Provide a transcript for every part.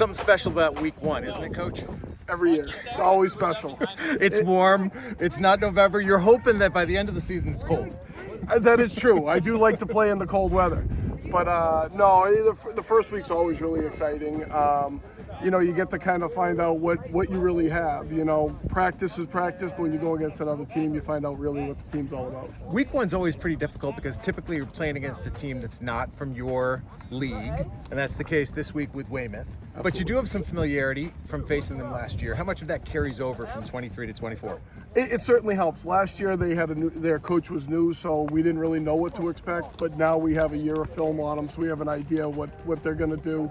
something special about week one, isn't it, Coach? Every year. It's always special. It's warm. It's not November. You're hoping that by the end of the season it's cold. That is true. I do like to play in the cold weather. But no, the first week's always really exciting. You get to kind of find out what you really have. Practice is practice, but when you go against another team, you find out really what the team's all about. Week one's always pretty difficult because typically you're playing against a team that's not from your league, and that's the case this week with Weymouth. Absolutely. But you do have some familiarity from facing them last year. How much of that carries over from 23 to 24? It certainly helps. Last year they had their coach was new, so we didn't really know what to expect. But now we have a year of film on them, so we have an idea what they're going to do.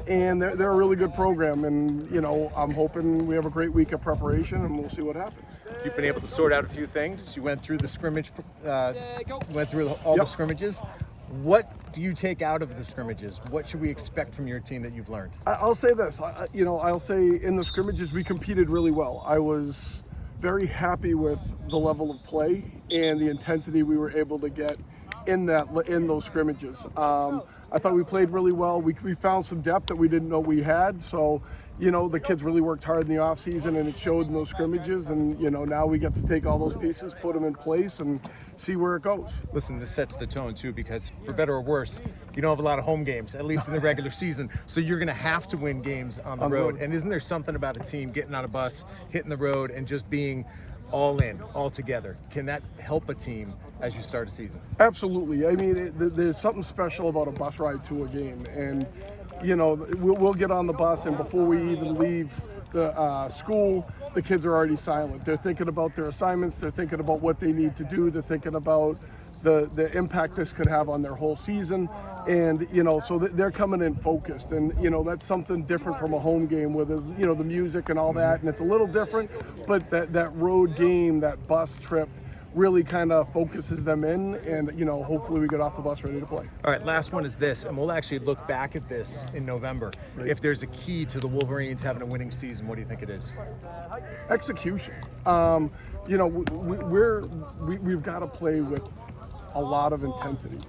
And they're a really good program, and I'm hoping we have a great week of preparation, and we'll see what happens. You've been able to sort out a few things. You went through the scrimmage, went through all the scrimmages. What do you take out of the scrimmages? What should we expect from your team that you've learned? I'll say this. I'll say in the scrimmages we competed really well. I was very happy with the level of play and the intensity we were able to get in those scrimmages. I thought we played really well. We found some depth that we didn't know we had. So, the kids really worked hard in the off season, and it showed in those scrimmages. And now we get to take all those pieces, put them in place, and see where it goes. Listen, this sets the tone too, because for better or worse, you don't have a lot of home games, at least in the regular season. So you're going to have to win games on the road. And isn't there something about a team getting on a bus, hitting the road, and just being all in, all together? Can that help a team as you start a season? Absolutely. I mean, there's something special about a bus ride to a game. And, we'll get on the bus, and before we even leave the school, the kids are already silent. They're thinking about their assignments. They're thinking about what they need to do. They're thinking about the impact this could have on their whole season. And, so they're coming in focused. And, that's something different from a home game where there's, the music and all that. And it's a little different, but that road game, that bus trip, really kind of focuses them in, and hopefully we get off the bus ready to play. All right, last one is this, and we'll actually look back at this in November. Right. If there's a key to the Wolverines having a winning season, what do you think it is? Execution. We've got to play with a lot of intensity.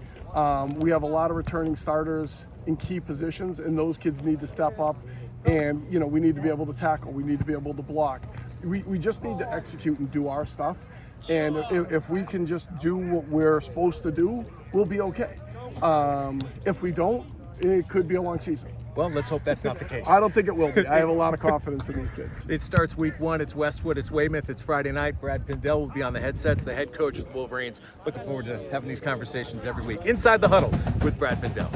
We have a lot of returning starters in key positions, and those kids need to step up, and we need to be able to tackle. We need to be able to block. We just need to execute and do our stuff. And if we can just do what we're supposed to do, we'll be okay. If we don't, it could be a long season. Well, let's hope that's not the case. I don't think it will be. I have a lot of confidence in these kids. It starts week one. It's Westwood. It's Weymouth. It's Friday night. Brad Pindel will be on the headsets, the head coach of the Wolverines. Looking forward to having these conversations every week. Inside the Huddle with Brad Pindel.